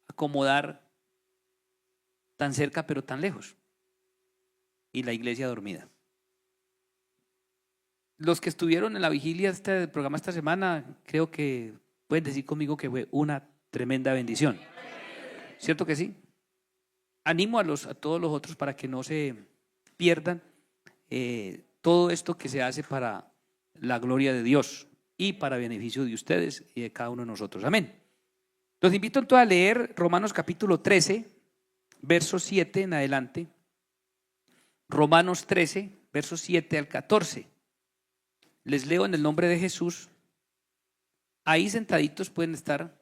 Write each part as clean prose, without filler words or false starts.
acomodar tan cerca pero tan lejos. Y la iglesia dormida. Los que estuvieron en la vigilia del programa esta semana, creo que pueden decir conmigo que fue una tremenda bendición. ¿Cierto que sí? Animo a todos los otros para que no se pierdan todo esto que se hace para la gloria de Dios y para beneficio de ustedes y de cada uno de nosotros. Amén. Los invito entonces a leer Romanos capítulo 13, versos 7 en adelante. Romanos 13, versos 7 al 14. Les leo en el nombre de Jesús. Ahí sentaditos pueden estar.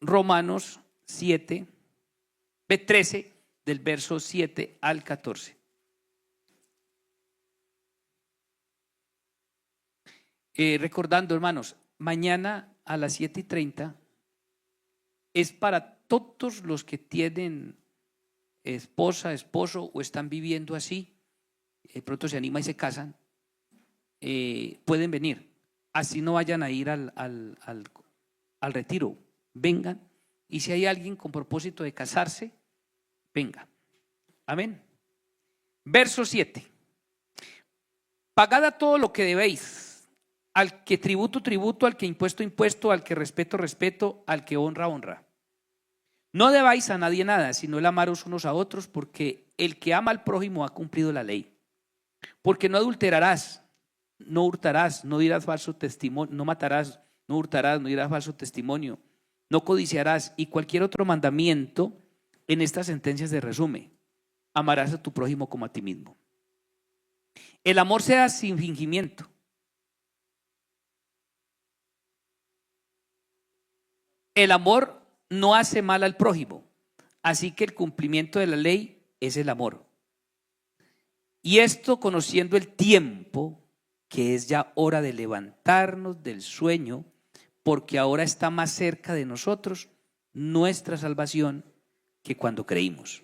Romanos 7, 13, del verso 7 al 14. Recordando, hermanos, mañana a las 7:30 es para todos los que tienen esposa, esposo o están viviendo así, pronto se animan y se casan, pueden venir. Así no vayan a ir al retiro, vengan. Y si hay alguien con propósito de casarse, venga. Amén. Verso 7. Pagad a todo lo que debéis, al que tributo, tributo, al que impuesto, impuesto, al que respeto, respeto, al que honra, honra. No debáis a nadie nada, sino el amaros unos a otros, porque el que ama al prójimo ha cumplido la ley. Porque no adulterarás, no hurtarás, no dirás falso testimonio, no matarás, no hurtarás, no dirás falso testimonio, no codiciarás, y cualquier otro mandamiento en estas sentencias se resume: amarás a tu prójimo como a ti mismo. El amor sea sin fingimiento. El amor no hace mal al prójimo, así que el cumplimiento de la ley es el amor. Y esto conociendo el tiempo, que es ya hora de levantarnos del sueño, porque ahora está más cerca de nosotros nuestra salvación que cuando creímos.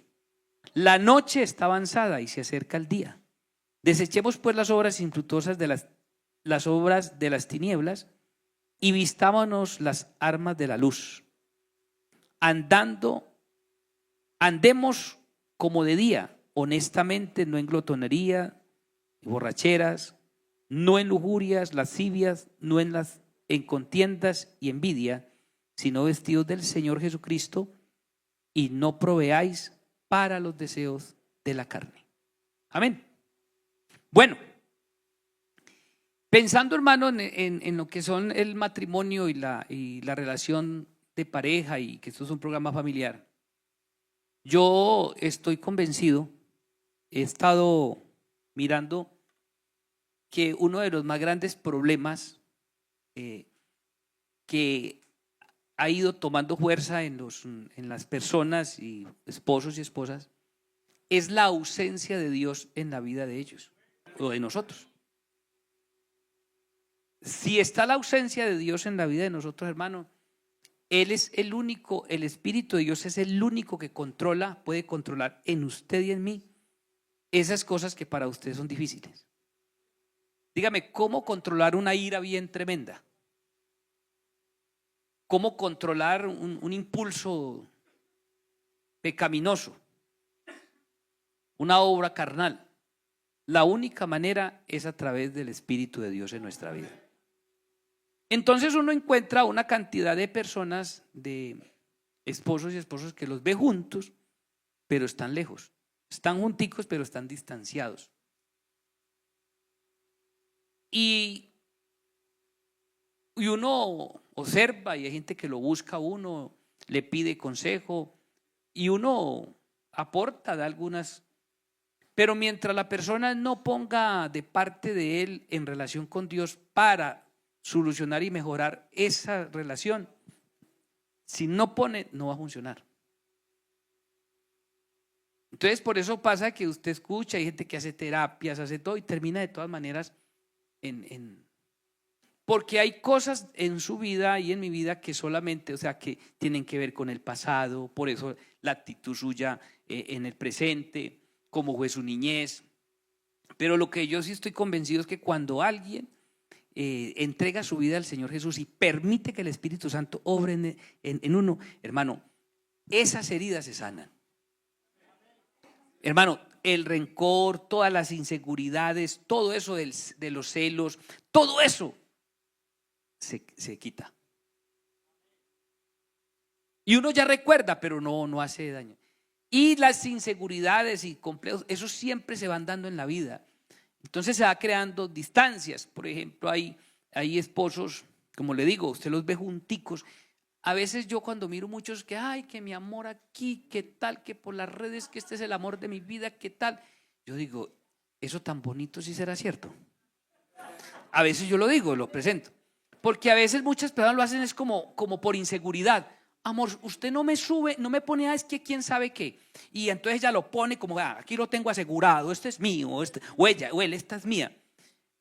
La noche está avanzada y se acerca el día. Desechemos pues las obras infructuosas de las obras de las tinieblas y vistámonos las armas de la luz. Andemos como de día, honestamente, no en glotonería y borracheras, no en lujurias, lascivias, no en contiendas y envidia, sino vestidos del Señor Jesucristo, y no proveáis para los deseos de la carne. Amén. Bueno, pensando, hermano, en lo que son el matrimonio y la relación de pareja, y que esto es un programa familiar, yo estoy convencido, he estado mirando que uno de los más grandes problemas que ha ido tomando fuerza en las personas y esposos y esposas es la ausencia de Dios en la vida de ellos o de nosotros. Si está la ausencia de Dios en la vida de nosotros, hermano, Él es el único, el Espíritu de Dios es el único que puede controlar en usted y en mí esas cosas que para usted son difíciles. Dígame, ¿cómo controlar una ira bien tremenda? ¿Cómo controlar un impulso pecaminoso? Una obra carnal. La única manera es a través del Espíritu de Dios en nuestra vida. Entonces uno encuentra una cantidad de personas, de esposos y esposas, que los ve juntos, pero están lejos. Están junticos, pero están distanciados. Y uno observa, y hay gente que lo busca a uno, le pide consejo, y uno aporta de algunas. Pero mientras la persona no ponga de parte de él en relación con Dios para solucionar y mejorar esa relación, si no pone, no va a funcionar. Entonces, por eso pasa que usted escucha, hay gente que hace terapias, hace todo y termina de todas maneras porque hay cosas en su vida y en mi vida que solamente, o sea, que tienen que ver con el pasado, por eso la actitud suya en el presente, cómo fue su niñez. Pero lo que yo sí estoy convencido es que cuando alguien entrega su vida al Señor Jesús y permite que el Espíritu Santo obre en uno, hermano, esas heridas se sanan. Hermano, el rencor, todas las inseguridades, todo eso de los celos, todo eso se quita. Y uno ya recuerda, pero no hace daño. Y las inseguridades y complejos, eso siempre se van dando en la vida. Entonces se va creando distancias. Por ejemplo, hay esposos, como le digo, usted los ve junticos. A veces yo cuando miro muchos que, ay, que mi amor aquí, que tal, que por las redes, que este es el amor de mi vida, que tal. Yo digo, eso tan bonito sí será cierto. A veces yo lo digo, lo presento. Porque a veces muchas personas lo hacen es como por inseguridad. Amor, usted no me sube, no me pone es que quién sabe qué. Y entonces ella lo pone como, aquí lo tengo asegurado, este es mío, o ella, o él, esta es mía.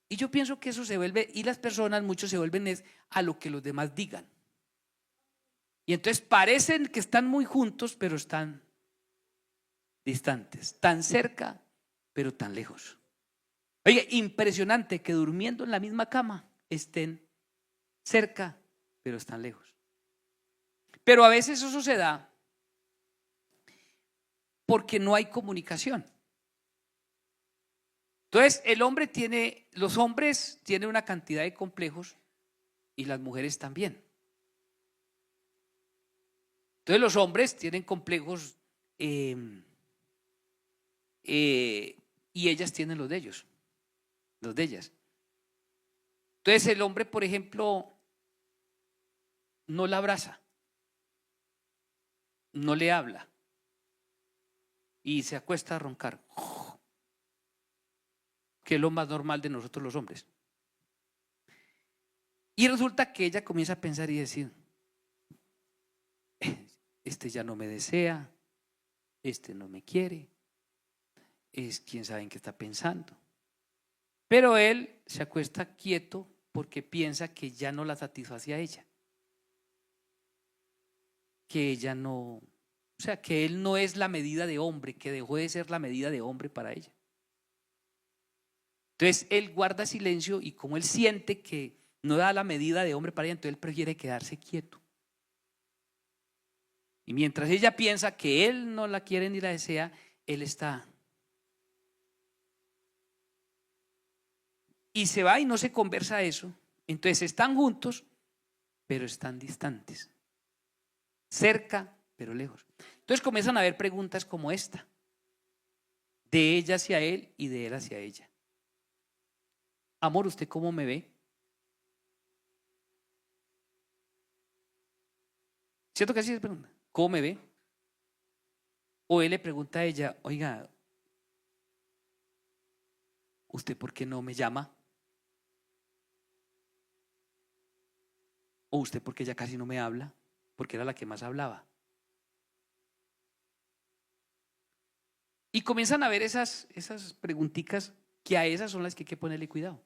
Y yo pienso que eso se vuelve, y las personas, muchos se vuelven es a lo que los demás digan. Y entonces parecen que están muy juntos, pero están distantes, tan cerca, pero tan lejos. Oye, impresionante que durmiendo en la misma cama estén cerca, pero están lejos. Pero a veces eso se da porque no hay comunicación. Entonces los hombres tienen una cantidad de complejos y las mujeres también. Entonces los hombres tienen complejos y ellas tienen los de ellos, los de ellas. Entonces el hombre, por ejemplo, no la abraza, no le habla y se acuesta a roncar, que es lo más normal de nosotros los hombres. Y resulta que ella comienza a pensar y decir, este ya no me desea, este no me quiere, es quién sabe en qué está pensando. Pero él se acuesta quieto porque piensa que ya no la satisface a ella, que ella no, o sea, que él no es la medida de hombre, que dejó de ser la medida de hombre para ella. Entonces él guarda silencio y como él siente que no da la medida de hombre para ella, entonces él prefiere quedarse quieto. Y mientras ella piensa que él no la quiere ni la desea, él está. Y se va y no se conversa eso. Entonces están juntos, pero están distantes. Cerca, pero lejos. Entonces comienzan a haber preguntas como esta. De ella hacia él y de él hacia ella. Amor, ¿usted cómo me ve? ¿Cierto que así se pregunta? ¿Cómo me ve? O él le pregunta a ella, oiga, ¿usted por qué no me llama? ¿O usted por qué ya casi no me habla? Porque era la que más hablaba. Y comienzan a ver esas preguntitas que a esas son las que hay que ponerle cuidado.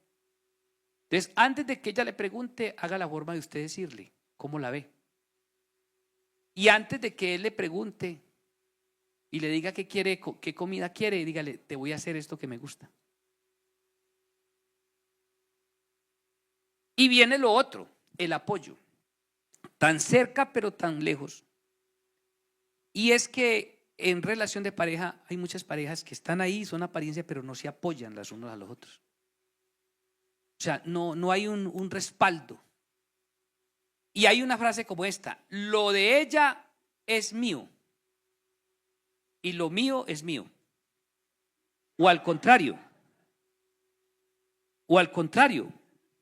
Entonces, antes de que ella le pregunte, haga la forma de usted decirle cómo la ve. Y antes de que él le pregunte y le diga qué quiere, qué comida quiere, dígale, te voy a hacer esto que me gusta. Y viene lo otro, el apoyo. Tan cerca pero tan lejos. Y es que en relación de pareja hay muchas parejas que están ahí, son apariencia, pero no se apoyan las unos a los otros. O sea, no hay un respaldo. Y hay una frase como esta: lo de ella es mío y lo mío es mío. O al contrario,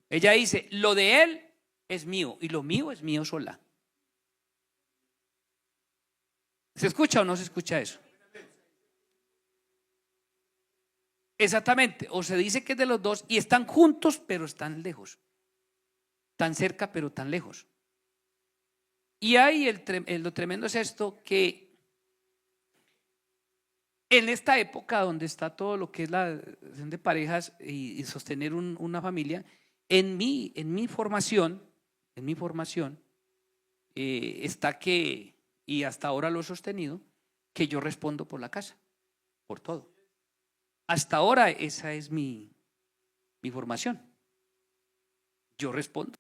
ella dice, lo de él es mío y lo mío es mío sola. ¿Se escucha o no se escucha eso? Exactamente, o se dice que es de los dos y están juntos pero están lejos, tan cerca pero tan lejos. Y ahí lo tremendo es esto, que en esta época donde está todo lo que es la relación de parejas y sostener una familia, en mi formación está que, y hasta ahora lo he sostenido, que yo respondo por la casa, por todo. Hasta ahora esa es mi formación. yo respondo.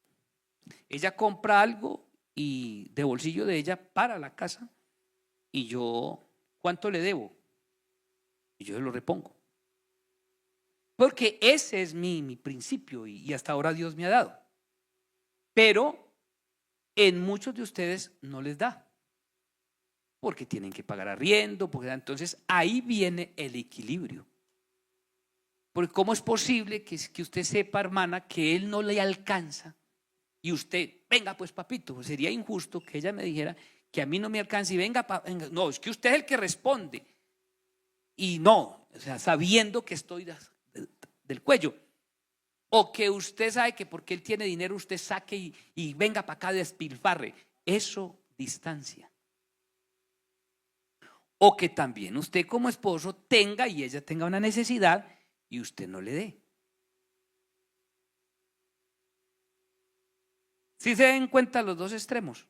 Ella compra algo y de bolsillo de ella para la casa y yo, ¿cuánto le debo? Y yo se lo repongo. Porque ese es mi principio y hasta ahora Dios me ha dado. Pero en muchos de ustedes no les da. Porque tienen que pagar arriendo, porque entonces ahí viene el equilibrio. Porque ¿cómo es posible que usted sepa, hermana, que él no le alcanza y usted, venga pues papito? Pues sería injusto que ella me dijera que a mí no me alcanza y venga, venga. No, es que usted es el que responde. Y no, o sea, sabiendo que estoy del cuello. O que usted sabe que porque él tiene dinero usted saque y venga para acá despilfarre. Eso distancia. O que también usted como esposo tenga y ella tenga una necesidad y usted no le dé. Si se den cuenta los dos extremos,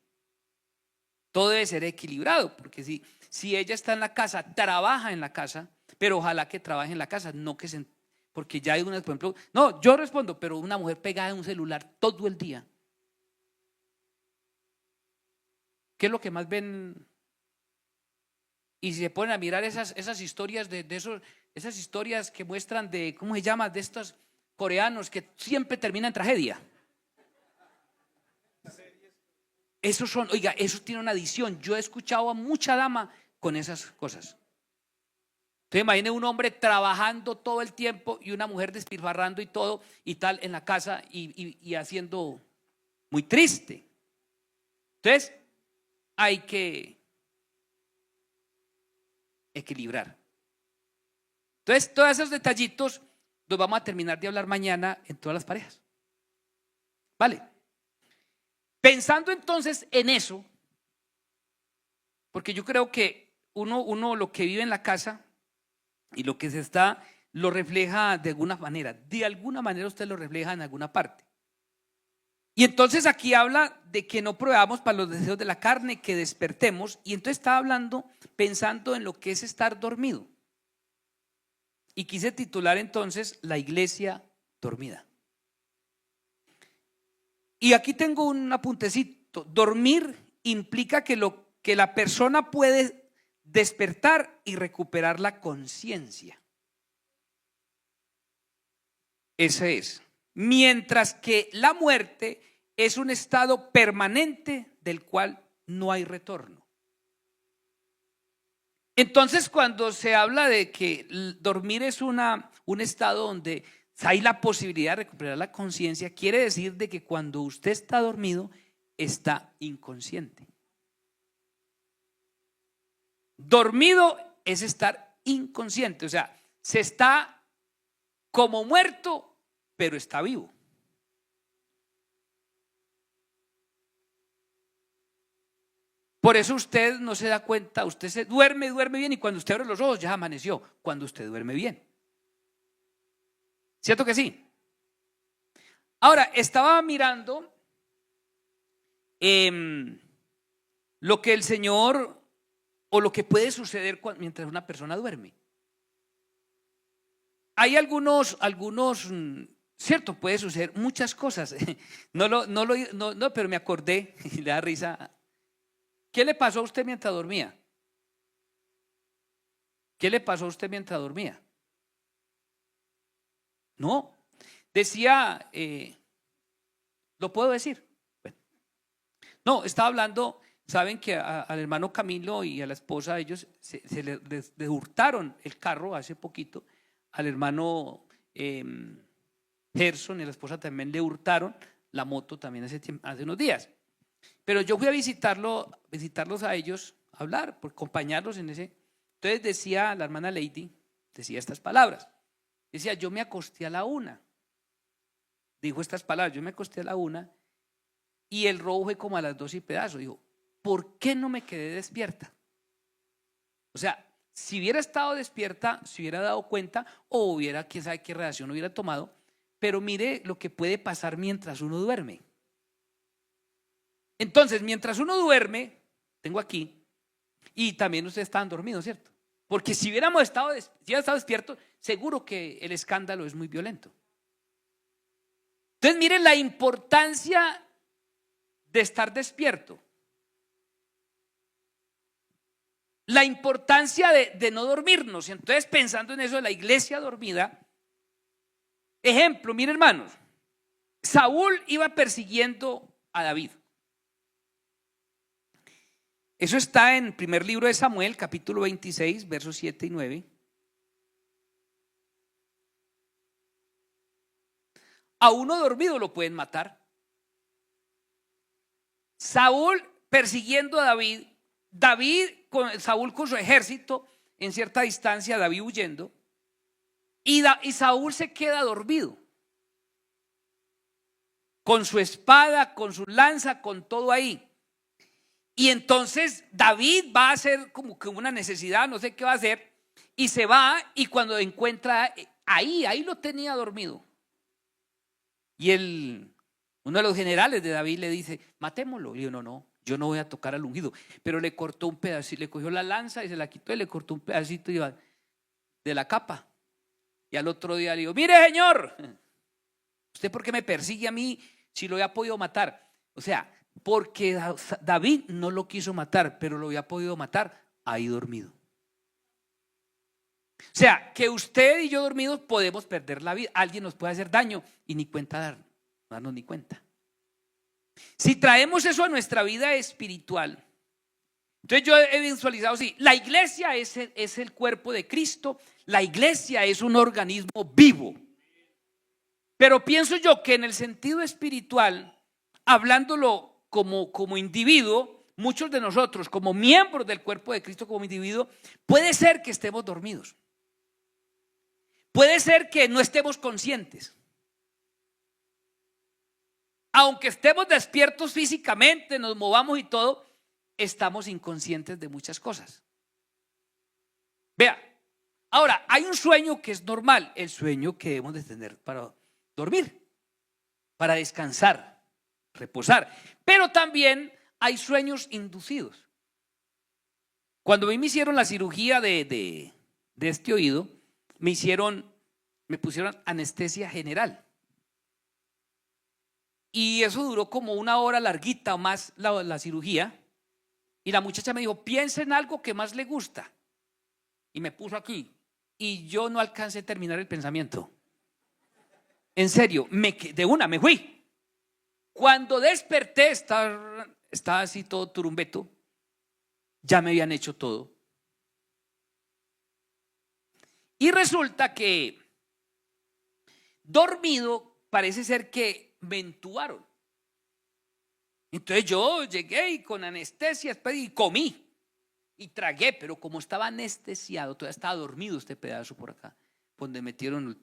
todo debe ser equilibrado, porque si ella está en la casa, trabaja en la casa, pero ojalá que trabaje en la casa, no que se... Porque ya hay una, por ejemplo, no, yo respondo, pero una mujer pegada en un celular todo el día. ¿Qué es lo que más ven? Y si se ponen a mirar esas historias esas historias que muestran de, ¿cómo se llama? De estos coreanos que siempre terminan en tragedia. Esos son, oiga, eso tiene una adición. Yo he escuchado a mucha dama con esas cosas. Entonces imagine un hombre trabajando todo el tiempo y una mujer despilfarrando y todo y tal en la casa y haciendo muy triste. Entonces hay que equilibrar. Entonces todos esos detallitos los vamos a terminar de hablar mañana en todas las parejas. ¿Vale? Pensando entonces en eso, porque yo creo que uno lo que vive en la casa y lo que lo refleja de alguna manera. De alguna manera usted lo refleja en alguna parte. Y entonces aquí habla de que no probamos para los deseos de la carne, que despertemos. Y entonces está hablando, pensando en lo que es estar dormido. Y quise titular entonces La iglesia dormida. Y aquí tengo un apuntecito. Dormir implica que la persona puede despertar y recuperar la conciencia. Ese es. Mientras que la muerte es un estado permanente del cual no hay retorno. Entonces, cuando se habla de que dormir es un estado donde hay la posibilidad de recuperar la conciencia, quiere decir de que cuando usted está dormido, está inconsciente. Dormido es estar inconsciente, o sea, se está como muerto, pero está vivo. Por eso usted no se da cuenta, usted se duerme bien y cuando usted abre los ojos ya amaneció, cuando usted duerme bien. ¿Cierto que sí? Ahora, estaba mirando lo que el Señor o lo que puede suceder mientras una persona duerme. Hay algunos, cierto, puede suceder muchas cosas. No, pero me acordé y le da risa. ¿Qué le pasó a usted mientras dormía? ¿Qué le pasó a usted mientras dormía? No, decía, ¿lo puedo decir? Bueno, no, estaba hablando, saben que al hermano Camilo y a la esposa, ellos se les hurtaron el carro hace poquito, al hermano Gerson y a la esposa también le hurtaron la moto también hace unos días. Pero yo fui a visitarlos a ellos, a hablar, por acompañarlos en ese. Entonces decía la hermana Lady, decía estas palabras. Decía, yo me acosté a la 1. Dijo estas palabras, yo me acosté a la 1 y el robo fue como a las 2 y pedazo. Dijo, ¿por qué no me quedé despierta? O sea, si hubiera estado despierta, se hubiera dado cuenta o hubiera, quién sabe qué reacción hubiera tomado. Pero mire lo que puede pasar mientras uno duerme. Entonces, mientras uno duerme, tengo aquí, y también ustedes estaban dormidos, ¿cierto? Porque si hubiéramos estado despiertos, seguro que el escándalo es muy violento. Entonces miren la importancia de estar despierto. La importancia de no dormirnos. Entonces, pensando en eso de la iglesia dormida, ejemplo, miren hermanos, Saúl iba persiguiendo a David. Eso está en el primer libro de Samuel, capítulo 26, versos 7 y 9. A uno dormido lo pueden matar. Saúl persiguiendo a David, Saúl con su ejército en cierta distancia, David huyendo, y Saúl se queda dormido, con su espada, con su lanza, con todo ahí. Y entonces David va a hacer como que una necesidad, no sé qué va a hacer, y se va, y cuando encuentra ahí lo tenía dormido. Y uno de los generales de David le dice, matémoslo. Y yo, no, yo no voy a tocar al ungido. Pero le cortó un pedacito, le cogió la lanza y se la quitó y le cortó un pedacito de la capa. Y al otro día le dijo, mire señor, ¿usted por qué me persigue a mí si lo había podido matar? O sea, porque David no lo quiso matar, pero lo había podido matar ahí dormido. O sea, que usted y yo dormidos podemos perder la vida. Alguien nos puede hacer daño y ni cuenta darnos ni cuenta. Si traemos eso a nuestra vida espiritual, entonces yo he visualizado así, la iglesia es el cuerpo de Cristo, la iglesia es un organismo vivo. Pero pienso yo que en el sentido espiritual, hablándolo como individuo, muchos de nosotros como miembros del cuerpo de Cristo como individuo, puede ser que estemos dormidos. Puede ser que no estemos conscientes. Aunque estemos despiertos físicamente, nos movamos y todo, estamos inconscientes de muchas cosas. Vea, ahora hay un sueño que es normal, el sueño que debemos de tener para dormir, para descansar, reposar. Pero también hay sueños inducidos. Cuando a mí me hicieron la cirugía de este oído, me pusieron anestesia general. Y eso duró como una hora larguita o más la cirugía. Y la muchacha me dijo, piensa en algo que más le gusta. Y me puso aquí. Y yo no alcancé a terminar el pensamiento. En serio, de una me fui. Cuando desperté, estaba así todo turumbeto. Ya me habían hecho todo. Y resulta que dormido parece ser que me entubaron. Entonces yo llegué y con anestesia y comí y tragué, pero como estaba anestesiado, todavía estaba dormido este pedazo por acá, donde metieron,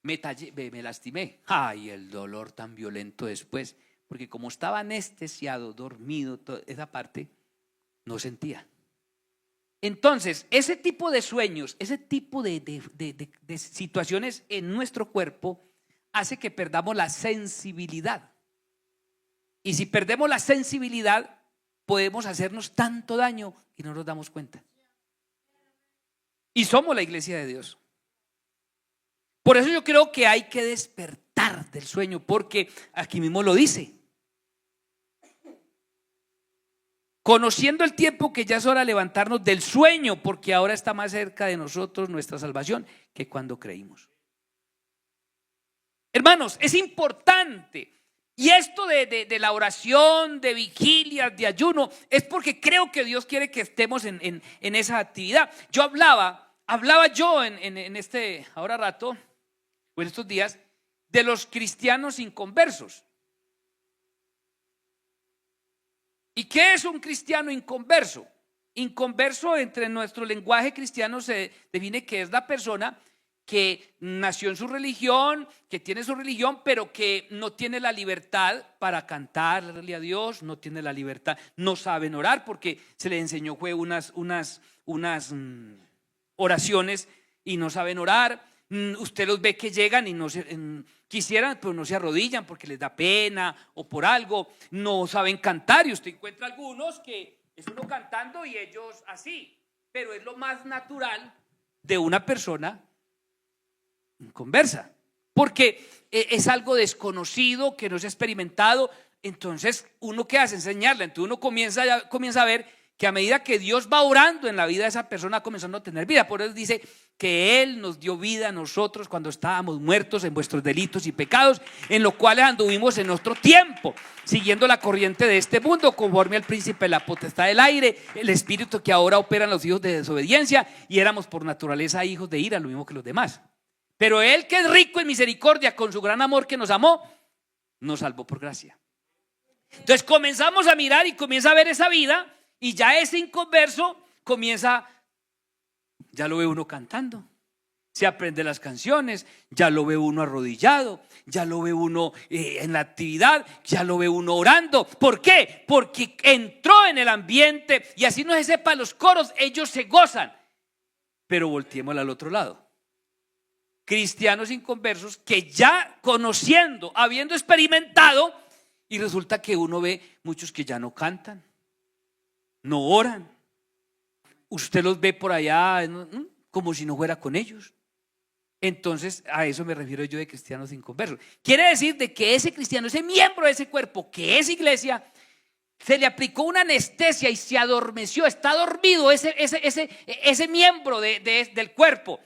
me lastimé. Ay, el dolor tan violento después, porque como estaba anestesiado, dormido, toda esa parte no sentía. Entonces, ese tipo de sueños, ese tipo de situaciones en nuestro cuerpo hace que perdamos la sensibilidad. Y si perdemos la sensibilidad, podemos hacernos tanto daño y no nos damos cuenta. Y somos la iglesia de Dios. Por eso yo creo que hay que despertar del sueño, porque aquí mismo lo dice. Conociendo el tiempo que ya es hora de levantarnos del sueño, porque ahora está más cerca de nosotros nuestra salvación que cuando creímos. Hermanos, es importante. Y esto de la oración, de vigilias, de ayuno, es porque creo que Dios quiere que estemos en esa actividad. Yo hablaba yo en este ahora rato, o en estos días, de los cristianos inconversos. ¿Y qué es un cristiano inconverso? Inconverso entre nuestro lenguaje cristiano se define que es la persona que nació en su religión, que tiene su religión, pero que no tiene la libertad para cantarle a Dios, no tiene la libertad, no saben orar porque se les enseñó fue unas oraciones y no saben orar. Usted los ve que llegan y no quisieran, pero no se arrodillan porque les da pena o por algo, no saben cantar. Y usted encuentra algunos que es uno cantando y ellos así, pero es lo más natural de una persona conversa. porque es algo desconocido, que no se ha experimentado. Entonces, ¿uno qué hace? Enseñarle. Entonces uno comienza a ver que a medida que Dios va orando en la vida de esa persona, comenzando a tener vida. Por eso dice que Él nos dio vida a nosotros cuando estábamos muertos en vuestros delitos y pecados, en los cuales anduvimos en nuestro tiempo, siguiendo la corriente de este mundo, conforme al príncipe de la potestad del aire, el espíritu que ahora opera en los hijos de desobediencia, y éramos por naturaleza hijos de ira, lo mismo que los demás. Pero Él, que es rico en misericordia, con su gran amor que nos amó, nos salvó por gracia. Entonces comenzamos a mirar y comienza a ver esa vida. Y ya ese inconverso comienza, ya lo ve uno cantando, se aprende las canciones, ya lo ve uno arrodillado, ya lo ve uno en la actividad, ya lo ve uno orando. ¿Por qué? Porque entró en el ambiente, y así no se sepa los coros, ellos se gozan. Pero volteemos al otro lado. Cristianos inconversos que ya conociendo, habiendo experimentado, y resulta que uno ve muchos que ya no cantan, no oran. Usted los ve por allá como si no fuera con ellos. Entonces a eso me refiero yo de cristianos inconversos. Quiere decir de que ese cristiano, ese miembro de ese cuerpo que es iglesia, se le aplicó una anestesia y se adormeció. Está dormido ese miembro del cuerpo.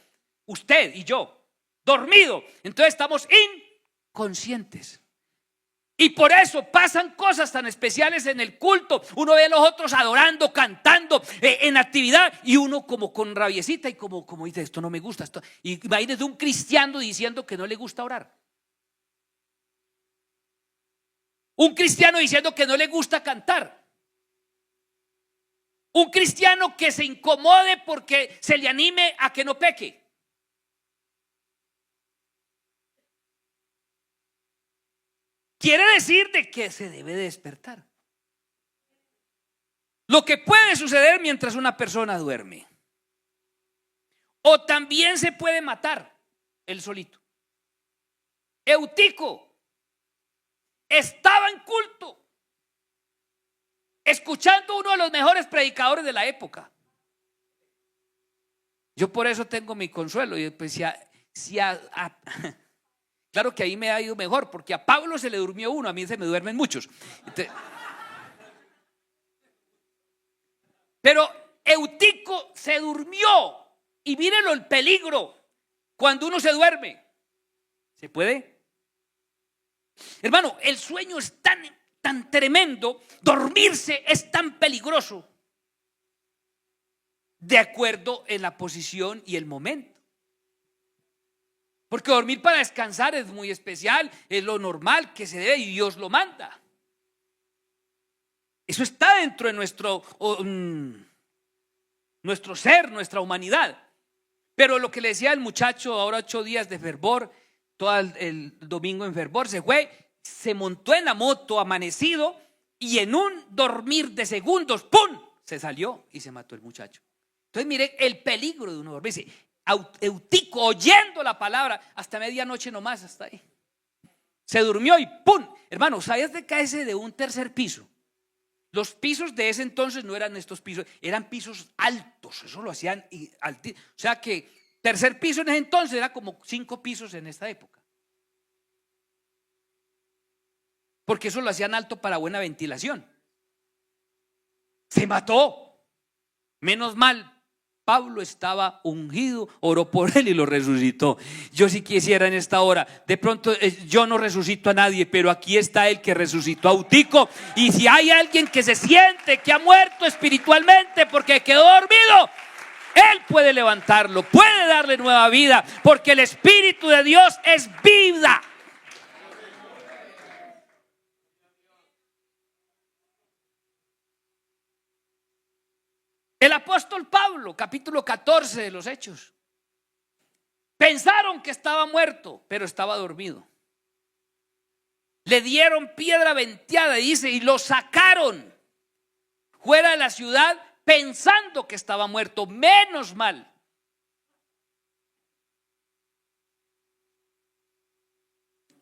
Usted y yo, dormido. Entonces estamos inconscientes. Y por eso pasan cosas tan especiales en el culto. Uno ve a los otros adorando, cantando, en actividad, y uno como con rabiecita y como dice, esto no me gusta. Y imagínese un cristiano diciendo que no le gusta orar. Un cristiano diciendo que no le gusta cantar. Un cristiano que se incomode porque se le anime a que no peque. Quiere decir de que se debe despertar. Lo que puede suceder mientras una persona duerme. O también se puede matar él solito. Eutico estaba en culto, escuchando a uno de los mejores predicadores de la época. Yo por eso tengo mi consuelo. Y pues claro que ahí me ha ido mejor, porque a Pablo se le durmió uno, a mí se me duermen muchos. Pero Eutico se durmió. Y mírenlo el peligro cuando uno se duerme. ¿Se puede? Hermano, el sueño es tan tremendo, dormirse es tan peligroso, de acuerdo en la posición y el momento. Porque dormir para descansar es muy especial, es lo normal que se debe y Dios lo manda. Eso está dentro de nuestro ser, nuestra humanidad. Pero lo que le decía el muchacho, ahora 8 días de fervor, todo el domingo en fervor, se montó en la moto amanecido y en un dormir de segundos, ¡pum!, se salió y se mató el muchacho. Entonces mire el peligro de uno dormirse. Eutico, oyendo la palabra, hasta medianoche nomás, hasta ahí se durmió y ¡pum! Hermano, ¿sabías de caerse de un tercer piso? Los pisos de ese entonces no eran estos pisos, eran pisos altos. Eso lo hacían o sea que tercer piso en ese entonces era como 5 pisos en esta época, porque eso lo hacían alto para buena ventilación. Se mató. Menos mal, Pablo estaba ungido, oró por él y lo resucitó. Yo sí quisiera en esta hora, de pronto yo no resucito a nadie, pero aquí está el que resucitó a Eutico. Y si hay alguien que se siente que ha muerto espiritualmente porque quedó dormido, él puede levantarlo, puede darle nueva vida, porque el Espíritu de Dios es vida. El apóstol Pablo, capítulo 14 de los Hechos. Pensaron que estaba muerto, pero estaba dormido. Le dieron piedra venteada, dice, y lo sacaron fuera de la ciudad pensando que estaba muerto. Menos mal.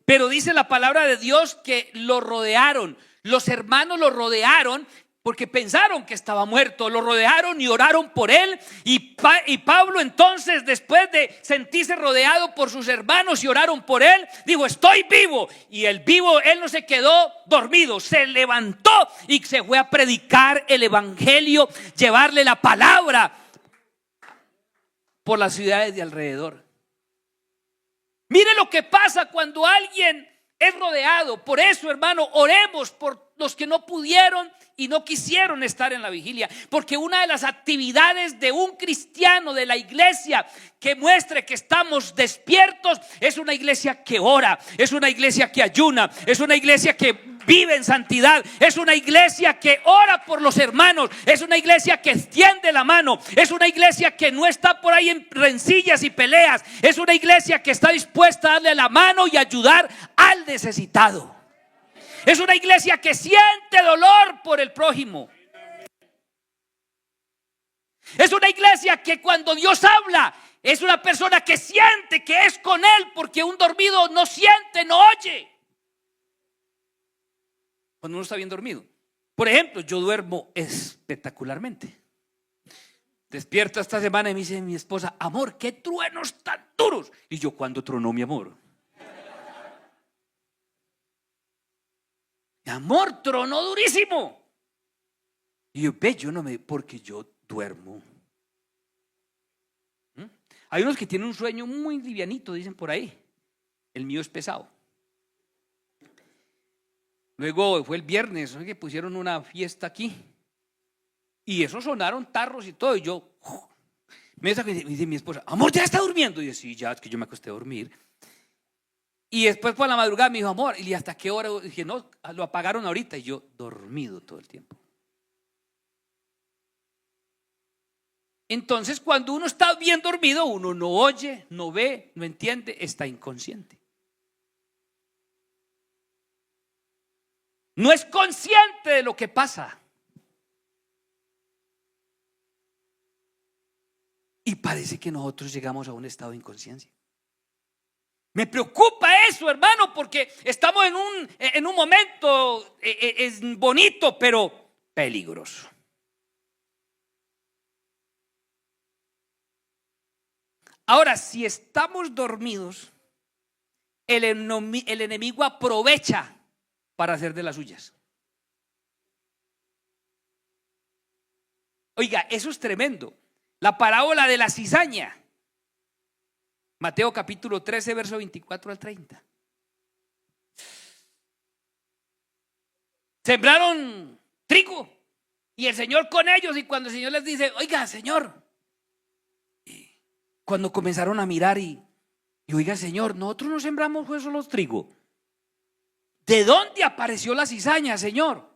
Pero dice la palabra de Dios que lo rodearon. Los hermanos lo rodearon porque pensaron que estaba muerto. Lo rodearon y oraron por él. Y Pablo entonces, después de sentirse rodeado por sus hermanos y oraron por él, dijo: estoy vivo. Y el vivo, él no se quedó dormido, se levantó y se fue a predicar el evangelio, llevarle la palabra por las ciudades de alrededor. Mire lo que pasa cuando alguien es rodeado. Por eso, hermano, oremos por los que no pudieron y no quisieron estar en la vigilia, porque una de las actividades de un cristiano, de la iglesia, que muestre que estamos despiertos, es una iglesia que ora, es una iglesia que ayuna, es una iglesia que vive en santidad, es una iglesia que ora por los hermanos, es una iglesia que extiende la mano, es una iglesia que no está por ahí en rencillas y peleas, es una iglesia que está dispuesta a darle la mano y ayudar al necesitado. Es una iglesia que siente dolor por el prójimo. Es una iglesia que cuando Dios habla, es una persona que siente que es con él, porque un dormido no siente, no oye. Cuando uno está bien dormido. Por ejemplo, yo duermo espectacularmente. Despierto esta semana y me dice mi esposa: amor, qué truenos tan duros. Y yo: ¿cuándo tronó mi amor? Mi amor, tronó durísimo. Y yo: ve, yo no me, porque yo duermo. Hay unos que tienen un sueño muy livianito, dicen por ahí. El mío es pesado. Luego fue el viernes, que pusieron una fiesta aquí, y eso sonaron tarros y todo. Y yo me dice mi esposa: amor, ¿ya está durmiendo? Y yo: sí, ya, es que yo me acosté a dormir. Y después por la madrugada me dijo: amor, ¿y hasta qué hora? Y dije: no, lo apagaron ahorita. Y yo dormido todo el tiempo. Entonces, cuando uno está bien dormido, uno no oye, no ve, no entiende, está inconsciente. No es consciente de lo que pasa. Y parece que nosotros llegamos a un estado de inconsciencia. Me preocupa eso, hermano, porque estamos en un momento es bonito, pero peligroso. Ahora, si estamos dormidos, el enemigo aprovecha para hacer de las suyas. Oiga, eso es tremendo. La parábola de la cizaña. Mateo capítulo 13, verso 24 al 30. Sembraron trigo y el Señor con ellos, y cuando el Señor les dice: oiga, Señor, cuando comenzaron a mirar y oiga, Señor, nosotros no sembramos pues solo trigo. ¿De dónde apareció la cizaña, Señor?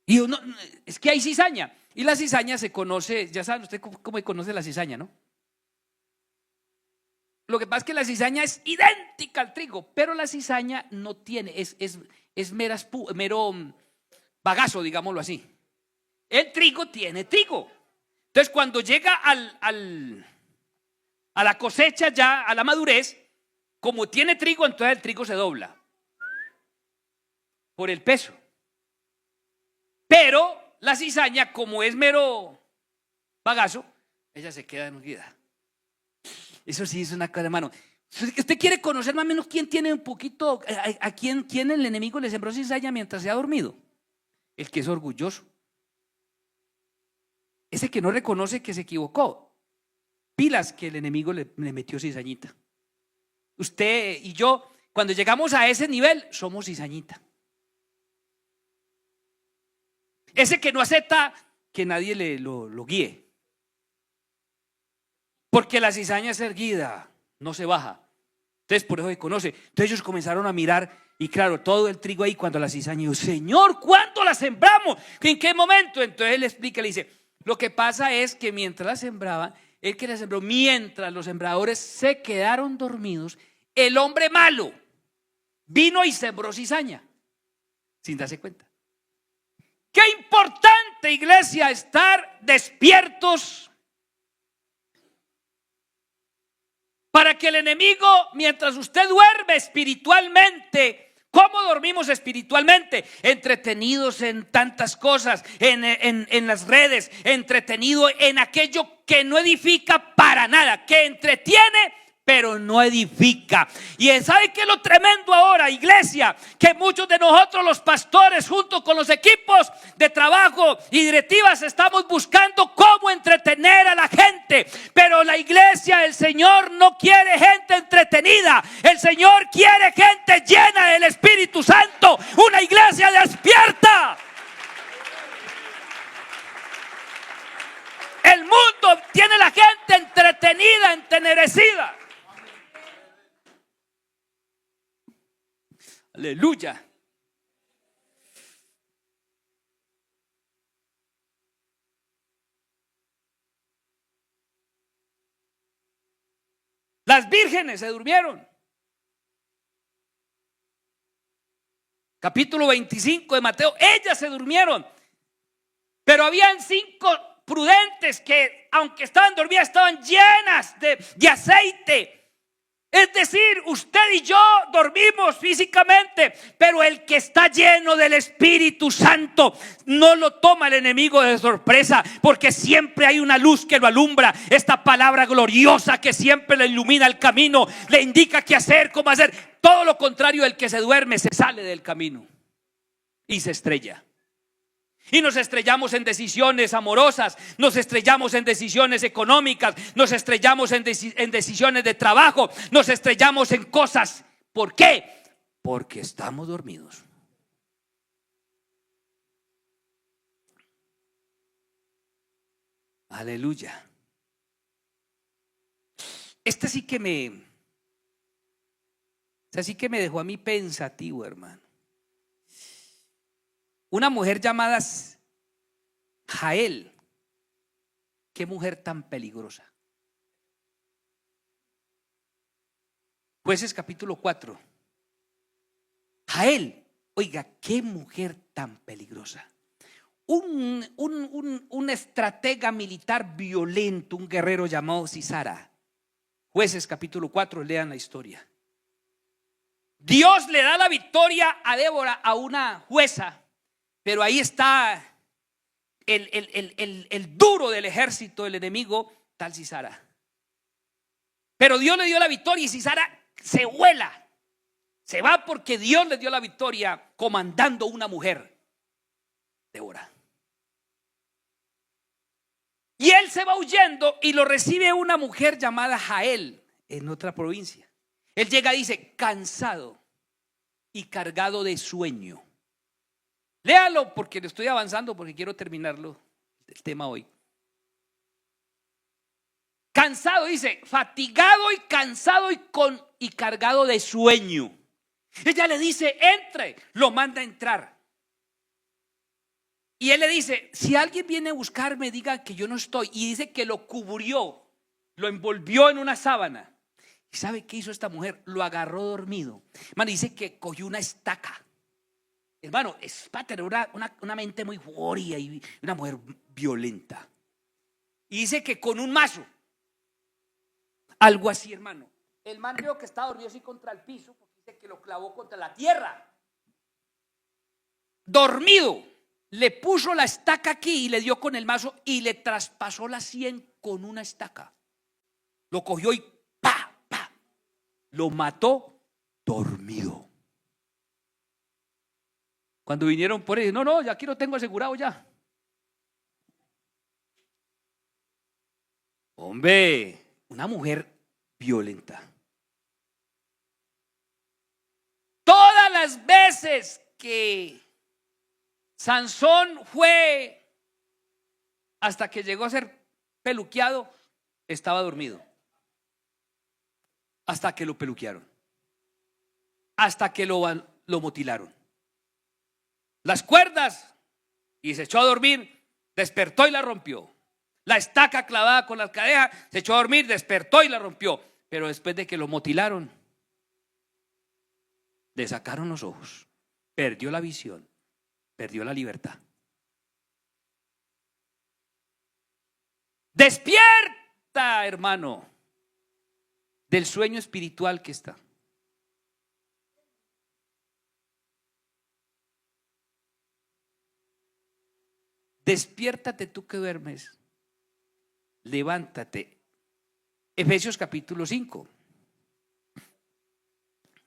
Y uno, es que hay cizaña. Y la cizaña se conoce, ya saben usted cómo conoce la cizaña, ¿no? Lo que pasa es que la cizaña es idéntica al trigo, pero la cizaña no tiene, es mero bagazo, digámoslo así. El trigo tiene trigo. Entonces, cuando llega a la cosecha, ya a la madurez, como tiene trigo, entonces el trigo se dobla por el peso. Pero la cizaña, como es mero bagazo, ella se queda enguida. Eso sí es una cosa, hermano. Usted quiere conocer más o menos quién tiene un poquito, a quién el enemigo le sembró cizaña mientras se ha dormido. El que es orgulloso. Ese que no reconoce que se equivocó. Pilas que el enemigo le metió cizañita. Usted y yo, cuando llegamos a ese nivel, somos cizañita. Ese que no acepta que nadie lo guíe. Porque la cizaña es erguida, no se baja. Entonces por eso se conoce. Entonces ellos comenzaron a mirar y claro, todo el trigo ahí, cuando la cizaña dijo: Señor, ¿cuándo la sembramos? ¿En qué momento? Entonces él explica, le dice: lo que pasa es que mientras la sembraban, el que la sembró, mientras los sembradores se quedaron dormidos, el hombre malo vino y sembró cizaña sin darse cuenta. Qué importante, iglesia, estar despiertos para que el enemigo, mientras usted duerme espiritualmente, ¿Cómo dormimos espiritualmente? Entretenidos en tantas cosas, en las redes, entretenido en aquello que no edifica para nada, que entretiene pero no edifica. Y ¿sabe qué es lo tremendo ahora, iglesia? Que muchos de nosotros los pastores, junto con los equipos de trabajo y directivas, estamos buscando cómo entretener a la gente. Pero la iglesia, el Señor no quiere gente entretenida. El Señor quiere gente llena del Espíritu Santo. Una iglesia despierta. El mundo tiene la gente entretenida, entenerecida. Aleluya. Las vírgenes se durmieron. Capítulo 25 de Mateo. Ellas se durmieron. Pero habían 5 prudentes que, aunque estaban dormidas, estaban llenas de aceite. Es decir, usted y yo dormimos físicamente, pero el que está lleno del Espíritu Santo no lo toma el enemigo de sorpresa, porque siempre hay una luz que lo alumbra. Esta palabra gloriosa que siempre le ilumina el camino, le indica qué hacer, cómo hacer. Todo lo contrario, el que se duerme se sale del camino y se estrella. Y nos estrellamos en decisiones amorosas, nos estrellamos en decisiones económicas, nos estrellamos en decisiones de trabajo, nos estrellamos en cosas. ¿Por qué? Porque estamos dormidos. Aleluya. Este sí que me dejó a mí pensativo, hermano. Una mujer llamada Jael. Qué mujer tan peligrosa. Jueces capítulo 4. Jael, oiga, qué mujer tan peligrosa. Un estratega militar violento, un guerrero llamado Sisara. Jueces capítulo 4, lean la historia. Dios le da la victoria a Débora, a una jueza. Pero ahí está el duro del ejército del enemigo, tal Sisara. Pero Dios le dio la victoria y Sisara se vuela. Se va porque Dios le dio la victoria comandando una mujer, Débora. Y él se va huyendo y lo recibe una mujer llamada Jael en otra provincia. Él llega y dice, cansado y cargado de sueño. Léalo porque le estoy avanzando, porque quiero terminarlo el tema hoy. Cansado, dice, fatigado y cansado y cargado de sueño. Ella le dice, entre, lo manda a entrar. Y él le dice, si alguien viene a buscarme, diga que yo no estoy. Y dice que lo cubrió, lo envolvió en una sábana. ¿Y sabe qué hizo esta mujer? Lo agarró dormido. Man, dice que cogió una estaca. Hermano, es para tener una mente muy furia y una mujer violenta. Y dice que con un mazo, algo así, hermano. El man vio que estaba dormido así contra el piso, porque dice que lo clavó contra la tierra. Dormido, le puso la estaca aquí y le dio con el mazo y le traspasó la sien con una estaca. Lo cogió y pa, lo mató dormido. Cuando vinieron por él, no, ya aquí lo tengo asegurado ya. Hombre, una mujer violenta. Todas las veces que Sansón fue, hasta que llegó a ser peluqueado, estaba dormido. Hasta que lo peluquearon. Hasta que lo mutilaron. Las cuerdas, y se echó a dormir, despertó y la rompió. La estaca clavada con la cadena, se echó a dormir, despertó y la rompió. Pero después de que lo mutilaron, le sacaron los ojos, perdió la visión, perdió la libertad. Despierta, hermano, del sueño espiritual que está. despiértate tú que duermes, levántate. Efesios capítulo 5.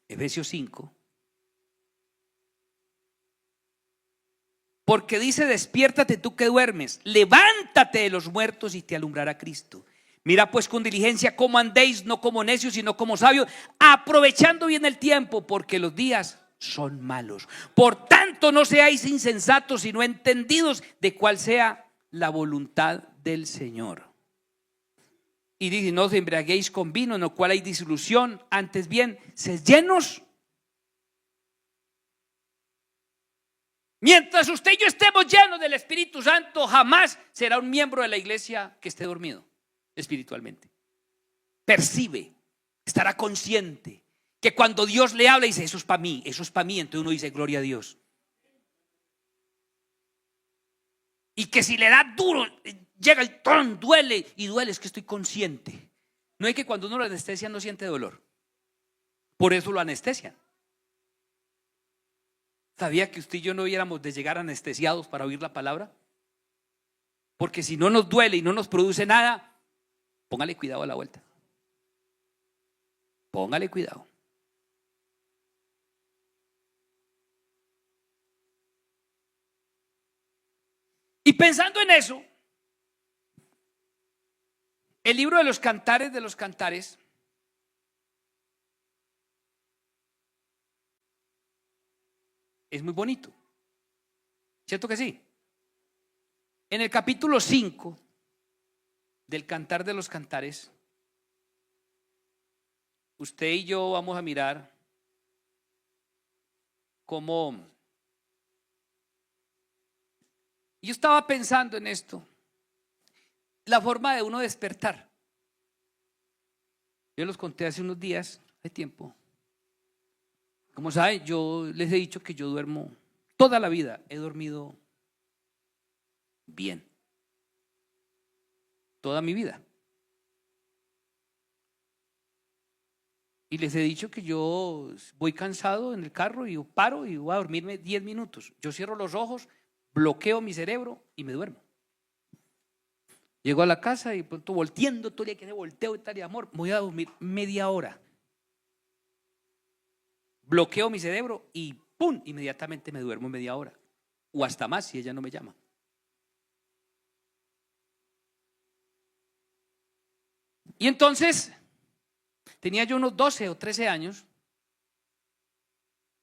Efesios 5. Porque dice: despiértate tú que duermes, levántate de los muertos y te alumbrará Cristo. Mira pues con diligencia cómo andéis, no como necios, sino como sabios, aprovechando bien el tiempo, porque los días son malos. Por tanto, no seáis insensatos, sino entendidos de cuál sea la voluntad del Señor. Y dice: no os embriaguéis con vino, en lo cual hay disolución, antes bien, sed llenos. Mientras usted y yo estemos llenos del Espíritu Santo, jamás será un miembro de la iglesia que esté dormido espiritualmente. Percibe, estará consciente que cuando Dios le habla dice: eso es para mí, eso es para mí. Entonces uno dice: gloria a Dios. Y que si le da duro, llega el ton, duele, y duele, es que estoy consciente. No es que cuando uno lo anestesia no siente dolor, por eso lo anestesian. ¿Sabía que usted y yo no hubiéramos de llegar anestesiados para oír la palabra? Porque si no nos duele y no nos produce nada, póngale cuidado a la vuelta. Póngale cuidado. Y pensando en eso, el libro de los Cantares es muy bonito, ¿cierto que sí? En el capítulo 5 del Cantar de los Cantares, usted y yo vamos a mirar cómo. Yo estaba pensando en esto, la forma de uno despertar. Yo los conté hace unos días, hace tiempo. Como saben, yo les he dicho que yo duermo toda la vida, he dormido bien, toda mi vida. Y les he dicho que yo voy cansado en el carro y paro y voy a dormirme 10 minutos. Yo cierro los ojos, bloqueo mi cerebro y me duermo. Llego a la casa y pronto volteando todo el día, que volteo y tal, y amor, voy a dormir media hora. Bloqueo mi cerebro y ¡pum! Inmediatamente me duermo media hora o hasta más si ella no me llama. Y entonces tenía yo unos 12 o 13 años,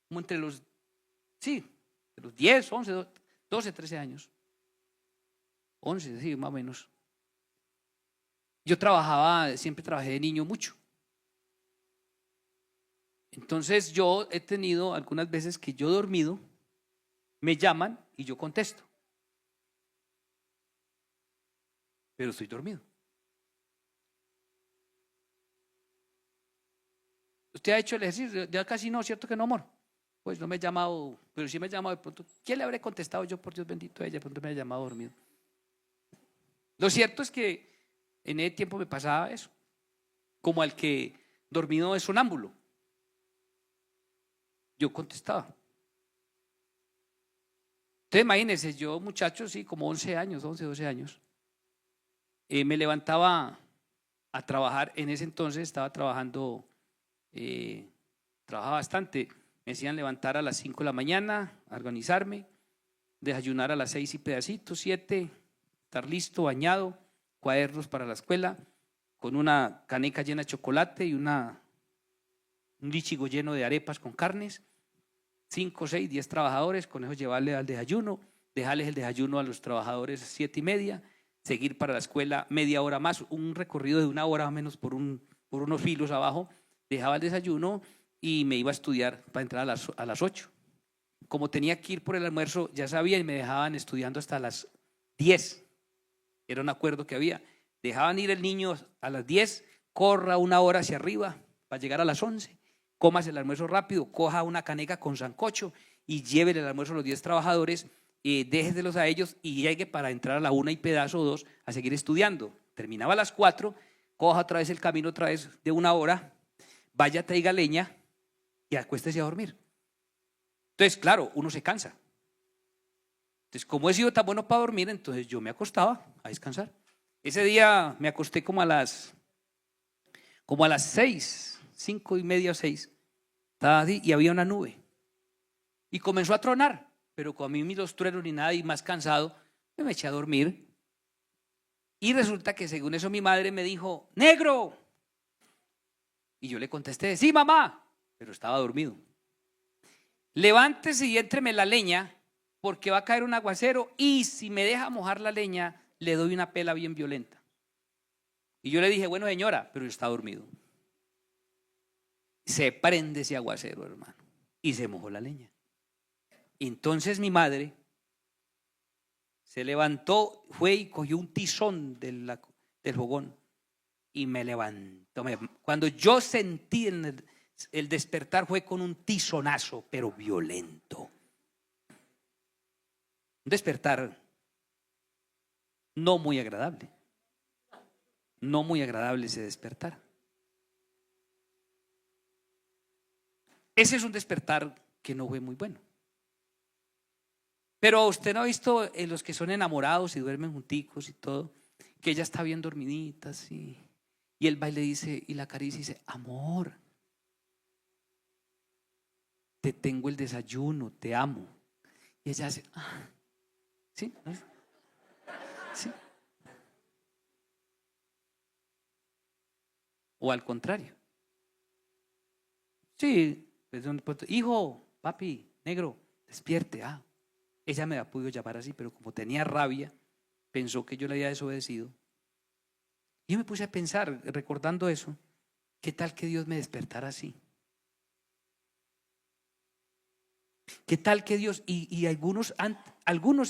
como entre los 10, 11, 12, 13 años, 11, sí, más o menos. Yo siempre trabajé de niño mucho. Entonces yo he tenido algunas veces que yo dormido, me llaman y yo contesto, pero estoy dormido. ¿Usted ha hecho el ejercicio? Ya casi no, ¿cierto que no, amor? Pues no me he llamado, pero sí me he llamado de pronto. ¿Quién le habré contestado yo? Por Dios bendito, a ella de pronto me ha llamado dormido. Lo cierto es que en ese tiempo me pasaba eso, como al que dormido es sonámbulo. Yo contestaba. Entonces imagínense, yo muchacho, sí, como 11 años, 11, 12 años, me levantaba a trabajar. En ese entonces estaba trabajando, trabajaba bastante. Me hacían levantar a las 5 de la mañana, a organizarme, desayunar a las 6 y pedacitos, 7, estar listo, bañado, cuadernos para la escuela, con una caneca llena de chocolate y un lichigo lleno de arepas con carnes. 5, 6, 10 trabajadores, con eso llevarle al desayuno, dejarles el desayuno a los trabajadores 7:30, seguir para la escuela media hora más, un recorrido de 1 hora más o menos por unos filos abajo, dejaba el desayuno y me iba a estudiar para entrar a las 8. Como tenía que ir por el almuerzo, ya sabía, y me dejaban estudiando hasta las 10. Era un acuerdo que había. Dejaban ir el niño a las 10, corra 1 hora hacia arriba para llegar a las 11. Comas el almuerzo rápido, coja una caneca con sancocho y llévele el almuerzo a los 10 trabajadores, déjeselos a ellos y llegue para entrar a la 1 y pedazo o 2 a seguir estudiando. Terminaba a las 4, coja otra vez el camino otra vez de 1 hora, vaya, traiga leña y acuéstese a dormir. Entonces, claro, uno se cansa. Entonces, como he sido tan bueno para dormir, entonces yo me acostaba a descansar. Ese día me acosté como a las 6, 5:30 o 6. Estaba así y había una nube. Y comenzó a tronar, pero con a mí ni los truenos ni nada y más cansado, me eché a dormir. Y resulta que según eso mi madre me dijo, negro. Y yo le contesté, sí mamá, pero estaba dormido. Levántese y éntreme la leña porque va a caer un aguacero y si me deja mojar la leña le doy una pela bien violenta. Y yo le dije, bueno señora, pero yo estaba dormido. Se prende ese aguacero, hermano, y se mojó la leña. Entonces mi madre se levantó, fue y cogió un tizón del fogón y me levantó. Cuando yo sentí el despertar fue con un tizonazo, pero violento. Un despertar no muy agradable. No muy agradable ese despertar. Ese es un despertar que no fue muy bueno. Pero usted no ha visto los que son enamorados y duermen junticos y todo, que ella está bien dormidita así, y él va y le dice, y la acaricia y dice, amor, te tengo el desayuno, te amo. Y ella hace, ah, ¿sí? ¿Sí? O al contrario. Sí, hijo, papi, negro, despierte. Ella me había podido llamar así, pero como tenía rabia, pensó que yo le había desobedecido. Y yo me puse a pensar, recordando eso, ¿qué tal que Dios me despertara así? ¿Qué tal que Dios, y algunos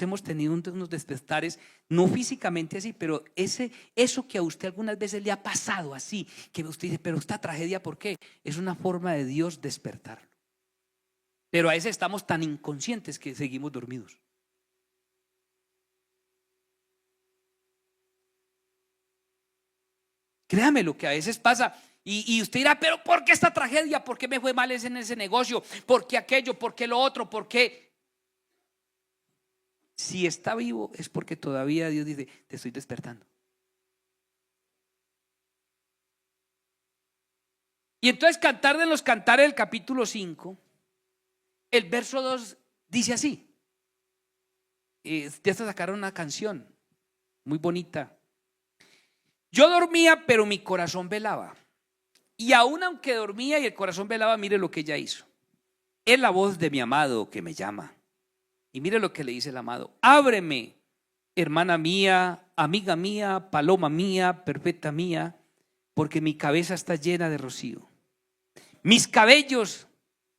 hemos tenido unos despertares, no físicamente así, pero eso que a usted algunas veces le ha pasado así, que usted dice, pero esta tragedia, ¿por qué? Es una forma de Dios despertarlo. Pero a veces estamos tan inconscientes que seguimos dormidos. Créame lo que a veces pasa. Y usted dirá, pero ¿por qué esta tragedia? ¿Por qué me fue mal en ese negocio? ¿Por qué aquello? ¿Por qué lo otro? ¿Por qué? Si está vivo es porque todavía Dios dice, te estoy despertando. Y entonces Cantar de los Cantares del capítulo 5, el verso 2 dice así. Ya se sacaron una canción muy bonita. Yo dormía, pero mi corazón velaba. Y aún aunque dormía y el corazón velaba, mire lo que ella hizo. Es la voz de mi amado que me llama. Y mire lo que le dice el amado. Ábreme, hermana mía, amiga mía, paloma mía, perfecta mía, porque mi cabeza está llena de rocío. Mis cabellos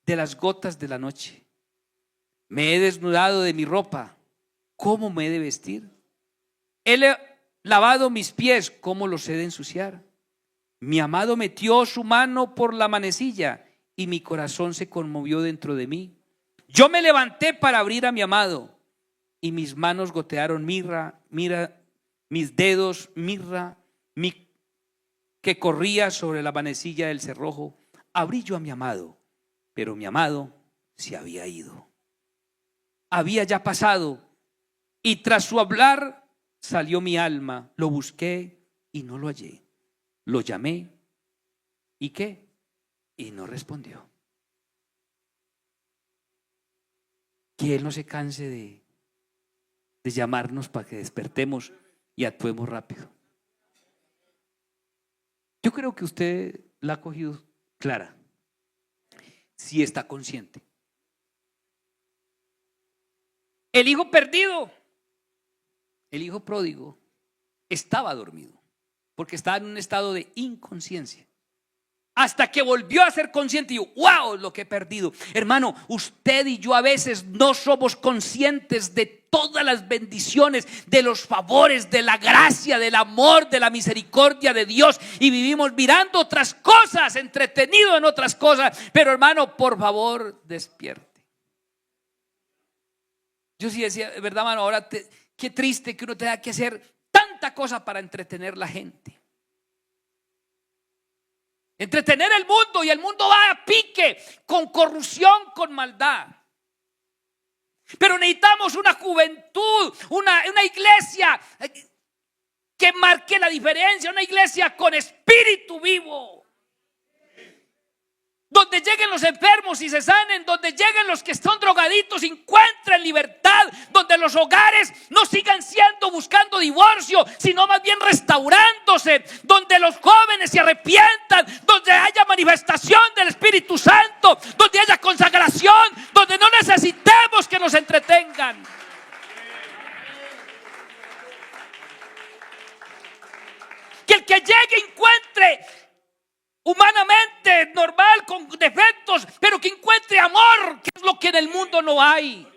de las gotas de la noche. Me he desnudado de mi ropa. ¿Cómo me he de vestir? He lavado mis pies. ¿Cómo los he de ensuciar? Mi amado metió su mano por la manecilla y mi corazón se conmovió dentro de mí. Yo me levanté para abrir a mi amado y mis manos gotearon mirra, mira, mis dedos mirra, que corría sobre la manecilla del cerrojo. Abrí yo a mi amado, pero mi amado se había ido. Había ya pasado y tras su hablar salió mi alma. Lo busqué y no lo hallé. Lo llamé ¿y qué? Y no respondió. Que Él no se canse de llamarnos para que despertemos y actuemos rápido. Yo creo que usted la ha cogido clara, si está consciente. El hijo perdido, el hijo pródigo, estaba dormido porque estaba en un estado de inconsciencia. Hasta que volvió a ser consciente y dijo, wow, lo que he perdido. Hermano, usted y yo a veces no somos conscientes de todas las bendiciones, de los favores, de la gracia, del amor, de la misericordia de Dios. Y vivimos mirando otras cosas, entretenidos en otras cosas. Pero hermano, por favor, despierte. Yo sí decía, verdad, hermano, ahora qué triste que uno tenga que hacer tanta cosa para entretener a la gente. Entretener el mundo, y el mundo va a pique con corrupción, con maldad. Pero necesitamos una juventud, una iglesia que marque la diferencia, una iglesia con espíritu vivo. Donde lleguen los enfermos y se sanen, donde lleguen los que están drogaditos y encuentren libertad, donde los hogares no sigan siendo buscando divorcio, sino más bien restaurándose, donde los jóvenes se arrepientan, donde haya manifestación del Espíritu Santo, donde haya consagración, donde no necesitemos que nos entretengan. Que el que llegue encuentre humanamente normal, con defectos, pero que encuentre amor, que es lo que en el mundo no hay.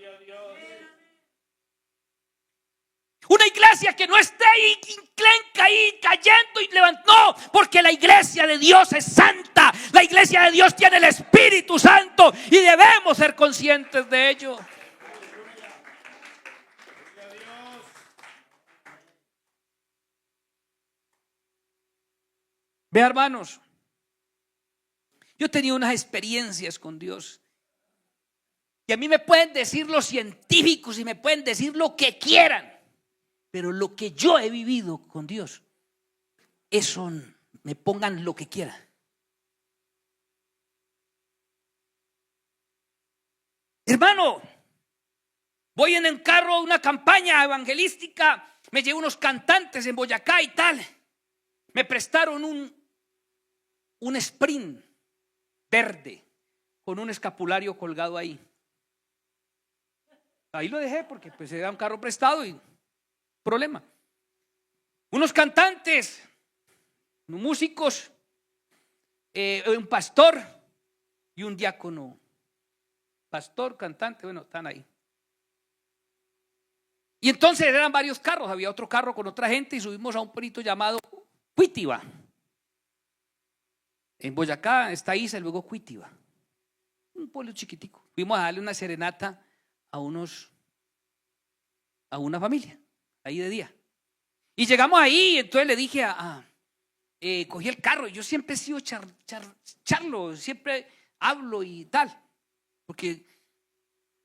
Una iglesia que no esté ahí, enclenca ahí, cayendo y levantando. No, porque la iglesia de Dios es santa. La iglesia de Dios tiene el Espíritu Santo y debemos ser conscientes de ello. Ve, hermanos, yo he tenido unas experiencias con Dios y a mí me pueden decir los científicos y me pueden decir lo que quieran, pero lo que yo he vivido con Dios, eso me pongan lo que quieran. Hermano, voy en el carro a una campaña evangelística, me llevo unos cantantes en Boyacá y tal, me prestaron un sprint verde con un escapulario colgado ahí. Ahí lo dejé porque pues era un carro prestado y problema. Unos cantantes, unos músicos, un pastor y un diácono. Pastor, cantante, bueno, están ahí. Y entonces eran varios carros, había otro carro con otra gente y subimos a un pueblito llamado Cuitiba. En Boyacá está Isa y luego Cuitiba, un pueblo chiquitico. Fuimos a darle una serenata a una familia, ahí de día. Y llegamos ahí, entonces le dije cogí el carro. Yo siempre he sido charlo, siempre hablo y tal, porque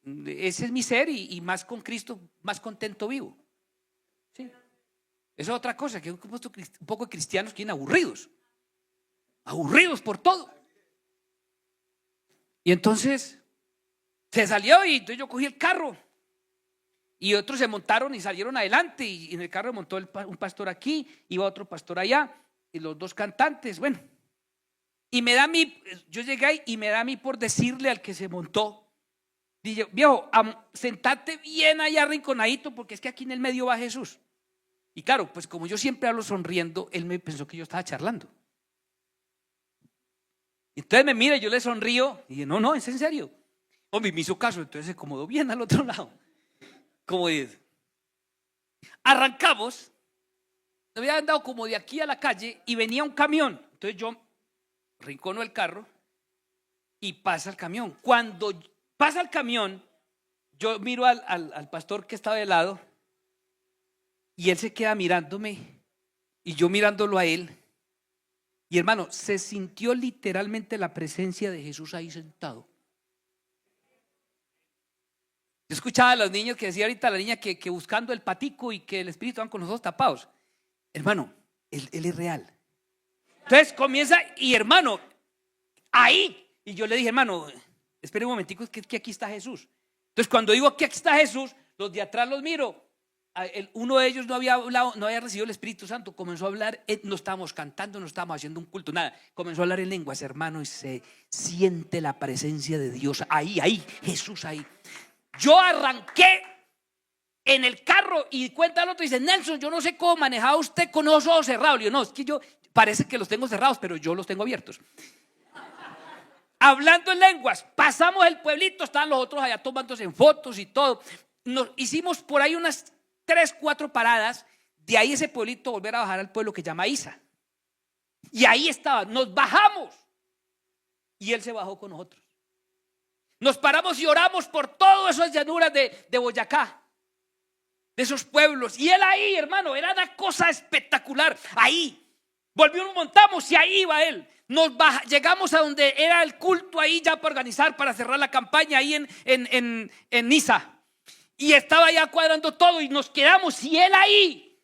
ese es mi ser y más con Cristo, más contento vivo. ¿Sí? Eso es otra cosa, que un poco de cristianos quieren aburridos por todo. Y entonces se salió y entonces yo cogí el carro y otros se montaron y salieron adelante y en el carro montó un pastor aquí, iba otro pastor allá y los dos cantantes, bueno. Y yo llegué ahí y me da a mí por decirle al que se montó, dije, viejo, sentate bien allá arrinconadito porque es que aquí en el medio va Jesús. Y claro, pues como yo siempre hablo sonriendo, él me pensó que yo estaba charlando. Entonces me mira, yo le sonrío y dije, no, es en serio. Hombre, me hizo caso, entonces se acomodó bien al otro lado. Como es. Arrancamos, me había andado como de aquí a la calle y venía un camión. Entonces yo rincono el carro y pasa el camión. Cuando pasa el camión, yo miro al pastor que estaba de lado y él se queda mirándome y yo mirándolo a él. Y hermano, se sintió literalmente la presencia de Jesús ahí sentado. Yo escuchaba a los niños que decía ahorita la niña que buscando el patico y que el espíritu van con los ojos tapados. Hermano, él es real. Entonces comienza y hermano, ahí. Y yo le dije, hermano, espere un momentico, que aquí está Jesús. Entonces cuando digo que aquí está Jesús, los de atrás los miro. Uno de ellos no había hablado, no había recibido el Espíritu Santo, comenzó a hablar, no estábamos cantando, no estábamos haciendo un culto, nada, comenzó a hablar en lenguas, hermano, y se siente la presencia de Dios ahí, Jesús ahí. Yo arranqué en el carro y cuenta el otro y dice, Nelson, yo no sé cómo manejaba usted con los ojos cerrados. Le digo, no, es que yo parece que los tengo cerrados, pero yo los tengo abiertos. Hablando en lenguas, pasamos el pueblito, estaban los otros allá tomándose en fotos y todo. Nos hicimos por ahí unas 3, 4 paradas, de ahí ese pueblito volver a bajar al pueblo que llama Isa. Y ahí estaba, nos bajamos y él se bajó con nosotros. Nos paramos y oramos por todas esas llanuras de Boyacá, de esos pueblos. Y él ahí, hermano, era una cosa espectacular. Ahí, volvimos, montamos y ahí iba él. Llegamos a donde era el culto ahí ya para organizar, para cerrar la campaña ahí en Niza. Y estaba ya cuadrando todo y nos quedamos y él ahí.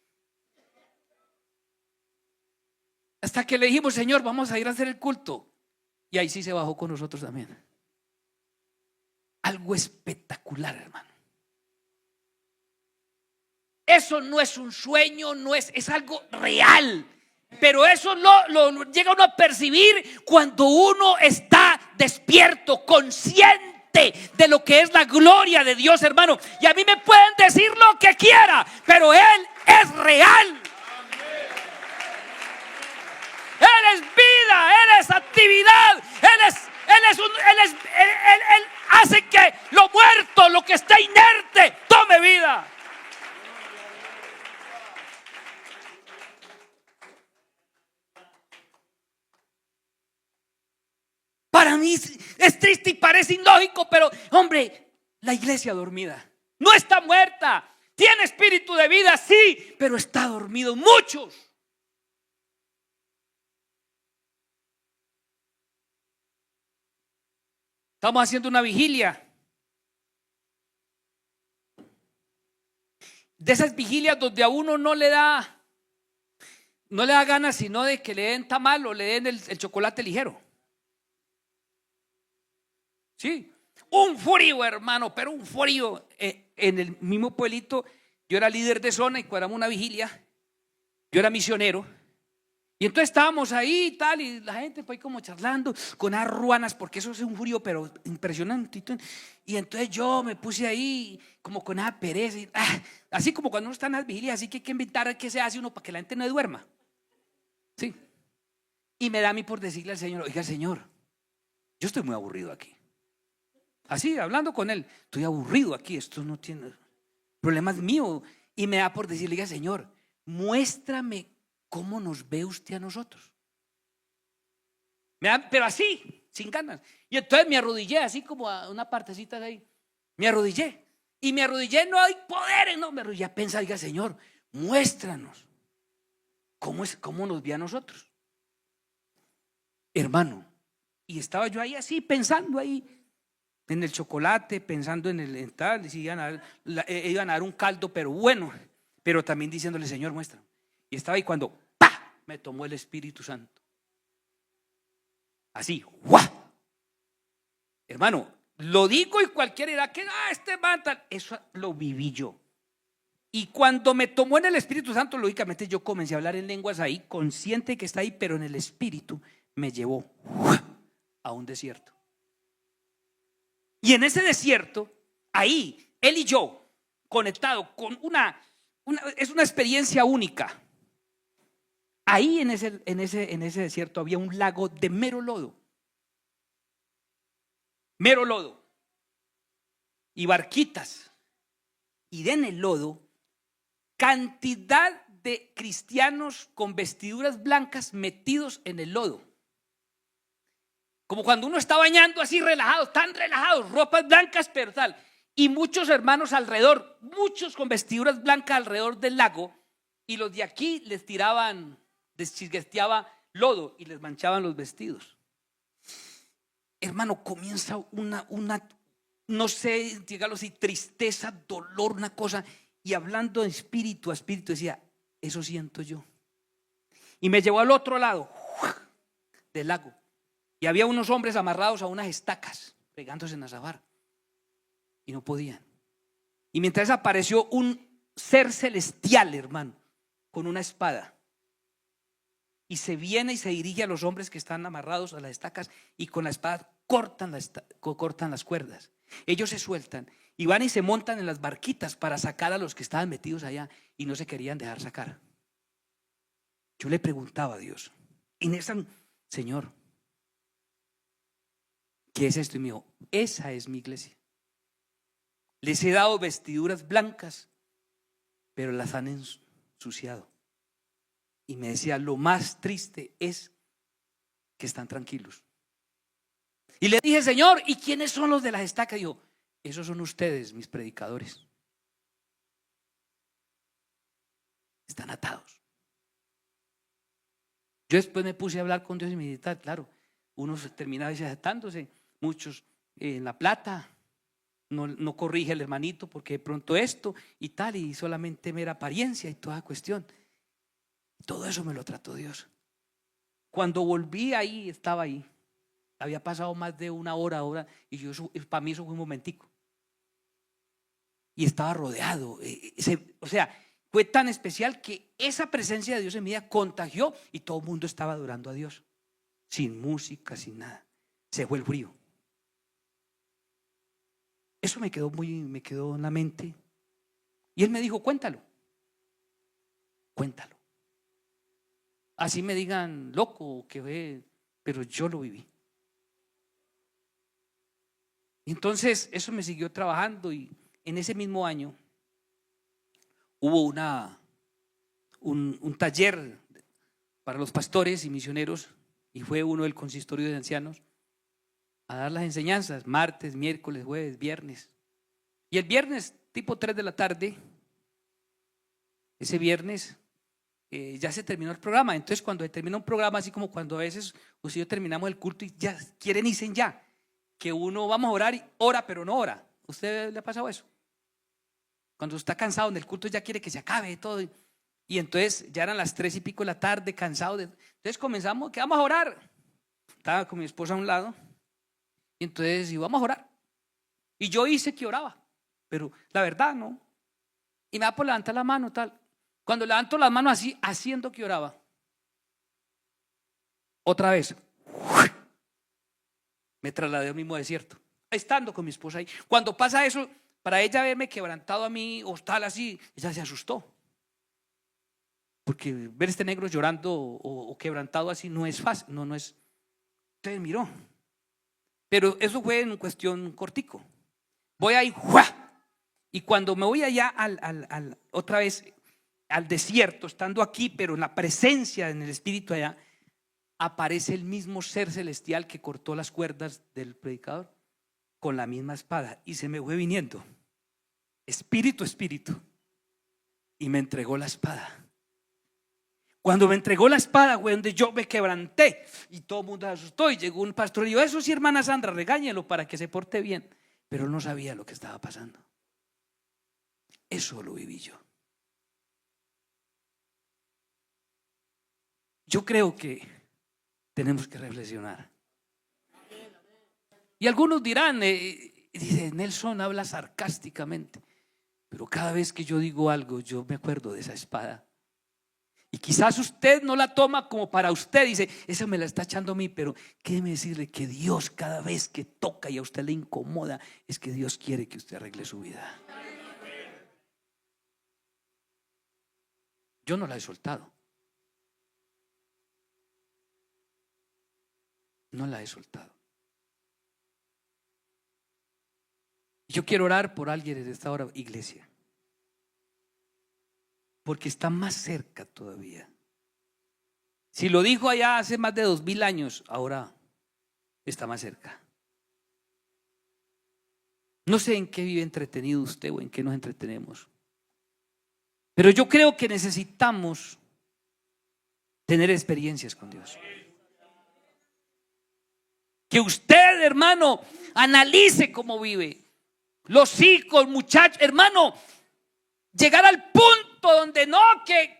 Hasta que le dijimos, Señor, vamos a ir a hacer el culto. Y ahí sí se bajó con nosotros también. Algo espectacular, hermano. Eso no es un sueño, es algo real. Pero eso lo llega uno a percibir cuando uno está despierto, consciente de lo que es la gloria de Dios, hermano. Y a mí me pueden decir lo que quiera, pero Él es real. Él es vida, Él es actividad, Él hace que lo muerto, lo que está inerte, tome vida. Para mí es triste y parece ilógico, pero hombre, la iglesia dormida no está muerta. Tiene espíritu de vida, sí, pero está dormido muchos. Estamos haciendo una vigilia. De esas vigilias donde a uno no le da ganas sino de que le den tamal o le den el chocolate ligero. Sí, un frío, hermano, pero un frío. En el mismo pueblito, yo era líder de zona y cuando éramos una vigilia, yo era misionero. Y entonces estábamos ahí y tal, y la gente fue como charlando con arruanas, porque eso es un frío, pero impresionante. Y entonces yo me puse ahí como con esa pereza, así como cuando uno está en las vigilias, así que hay que inventar qué se hace uno para que la gente no duerma. Sí. Y me da a mí por decirle al Señor, oiga, Señor, yo estoy muy aburrido aquí. Así, hablando con él, estoy aburrido aquí, esto no tiene problemas míos. Y me da por decirle, oiga, Señor, muéstrame cómo nos ve usted a nosotros. Pero así, sin ganas. Y entonces me arrodillé, así como a una partecita de ahí. Me arrodillé. Y me arrodillé, no hay poderes, no. Me arrodillé a pensar, oiga, Señor, muéstranos cómo nos ve a nosotros. Hermano, y estaba yo ahí así, pensando ahí en el chocolate, pensando en tal, si iban a dar un caldo, pero bueno, pero también diciéndole, Señor, muestra. Y estaba ahí cuando ¡pah! Me tomó el Espíritu Santo. Así, ¡guau! Hermano, lo digo y cualquiera dirá que este man tal. Eso lo viví yo. Y cuando me tomó en el Espíritu Santo, lógicamente yo comencé a hablar en lenguas ahí, consciente que está ahí, pero en el Espíritu me llevó a un desierto. Y en ese desierto, ahí, él y yo, conectados con es una experiencia única. Ahí en ese desierto había un lago de mero lodo. Mero lodo. Y barquitas. Y en el lodo, cantidad de cristianos con vestiduras blancas metidos en el lodo. Como cuando uno está bañando así relajado, tan relajados, ropas blancas, pero tal. Y muchos hermanos alrededor, muchos con vestiduras blancas alrededor del lago. Y los de aquí les tiraban, les chisgueteaba lodo y les manchaban los vestidos. Hermano, comienza una no sé, dígalo así, tristeza, dolor, una cosa. Y hablando de espíritu a espíritu decía, eso siento yo. Y me llevó al otro lado del lago. Y había unos hombres amarrados a unas estacas, pegándose en azafar. Y no podían. Y mientras apareció un ser celestial, hermano, con una espada. Y se viene y se dirige a los hombres que están amarrados a las estacas y con la espada cortan las cuerdas. Ellos se sueltan y van y se montan en las barquitas para sacar a los que estaban metidos allá y no se querían dejar sacar. Yo le preguntaba a Dios, Señor, ¿qué es esto? Y me dijo, esa es mi iglesia. Les he dado vestiduras blancas, pero las han ensuciado. Y me decía, lo más triste es que están tranquilos. Y le dije, Señor, ¿y quiénes son los de las estacas? Y dijo, esos son ustedes, mis predicadores. Están atados. Yo después me puse a hablar con Dios y me dije, claro, unos terminaban desatándose, muchos en La Plata, no corrige al hermanito porque de pronto esto y tal, y solamente mera apariencia y toda cuestión. Todo eso me lo trató Dios. Cuando volví ahí, estaba ahí. Había pasado más de una hora, y para mí eso fue un momentico. Y estaba rodeado. O sea, fue tan especial que esa presencia de Dios en mi vida contagió y todo el mundo estaba adorando a Dios. Sin música, sin nada. Se fue el frío. Eso me quedó en la mente. Y él me dijo, cuéntalo. Así me digan loco que ve, pero yo lo viví. Entonces eso me siguió trabajando, y en ese mismo año hubo un taller para los pastores y misioneros, y fue uno del consistorio de ancianos a dar las enseñanzas, martes, miércoles, jueves, viernes. Y el viernes tipo 3 de la tarde, ese viernes ya se terminó el programa. Entonces cuando se termina un programa, así como cuando a veces usted y yo terminamos el culto y ya quieren irse ya, que uno vamos a orar y ora pero no ora. ¿Usted le ha pasado eso? Cuando está cansado en el culto ya quiere que se acabe todo, y entonces ya eran las 3 y pico de la tarde, cansado entonces comenzamos, que vamos a orar. Estaba con mi esposa a un lado, y entonces íbamos a orar, y yo hice que oraba, pero la verdad no, y me da por levantar la mano tal. Cuando levanto las manos así, haciendo que oraba, otra vez me trasladé al mismo desierto, estando con mi esposa ahí. Cuando pasa eso, para ella verme quebrantado a mí o tal así, ella se asustó, porque ver este negro llorando o quebrantado así no es fácil, no es. Entonces miró, pero eso fue en cuestión cortico. Voy ahí, ¡juá! Y cuando me voy allá otra vez al desierto, estando aquí, pero en la presencia, en el espíritu allá, aparece el mismo ser celestial que cortó las cuerdas del predicador con la misma espada, y se me fue viniendo espíritu, y me entregó la espada. Cuando me entregó la espada, fue donde yo me quebranté, y todo el mundo se asustó, y llegó un pastor y dijo, eso sí, hermana Sandra, regáñelo para que se porte bien. Pero él no sabía lo que estaba pasando. Eso lo viví yo. Yo creo que tenemos que reflexionar. Y algunos dirán, dice, Nelson habla sarcásticamente, pero cada vez que yo digo algo, yo me acuerdo de esa espada. Y quizás usted no la toma como para usted, dice, esa me la está echando a mí, pero déjeme decirle que Dios, cada vez que toca y a usted le incomoda, es que Dios quiere que usted arregle su vida. Yo no la he soltado. No la he soltado. Yo quiero orar por alguien en esta hora, iglesia, porque está más cerca todavía. Si lo dijo allá hace más de 2000 años, ahora está más cerca. No sé en qué vive entretenido usted o en qué nos entretenemos, pero yo creo que necesitamos tener experiencias con Dios. Que usted, hermano, analice cómo vive. Los hijos, muchachos, hermano, llegar al punto donde no, que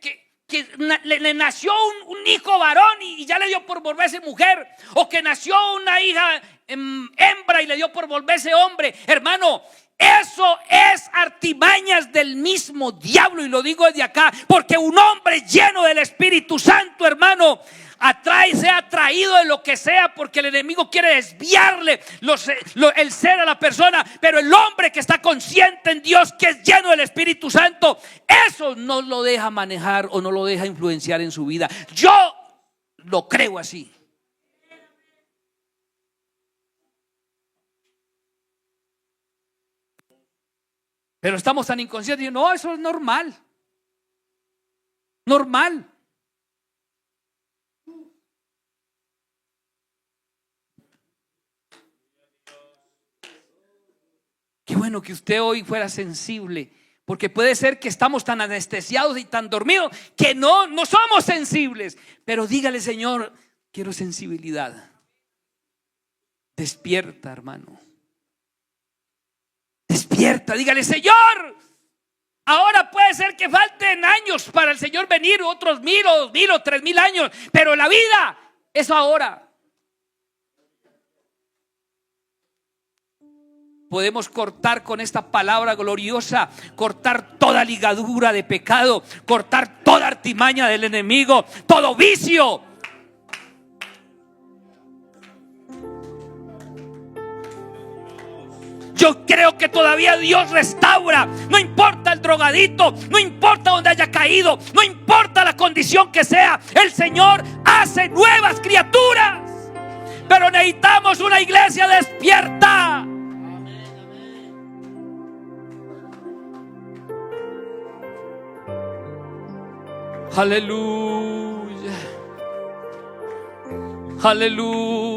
le nació un hijo varón y ya le dio por volverse mujer, o que nació una hija hembra y le dio por volverse hombre. Hermano, eso es artimañas del mismo diablo, y lo digo desde acá, porque un hombre lleno del Espíritu Santo, hermano, sea atraído de lo que sea, porque el enemigo quiere desviarle el ser a la persona. Pero el hombre que está consciente en Dios, que es lleno del Espíritu Santo, eso no lo deja manejar o no lo deja influenciar en su vida. Yo lo creo así. Pero estamos tan inconscientes. No, eso es normal. Normal. Qué bueno que usted hoy fuera sensible, porque puede ser que estamos tan anestesiados y tan dormidos que no somos sensibles. Pero dígale, Señor, quiero sensibilidad. Despierta, hermano. despierta. Dígale: Señor, ahora puede ser que falten años para el Señor venir, otros 1000 o 2000 o 3000 años, pero la vida es ahora. Podemos cortar con esta palabra gloriosa, cortar toda ligadura de pecado, cortar toda artimaña del enemigo, todo vicio. Yo creo que todavía Dios restaura. No importa el drogadito, no importa donde haya caído, no importa la condición que sea, el Señor hace nuevas criaturas. Pero necesitamos una iglesia despierta. Aleluya. Aleluya.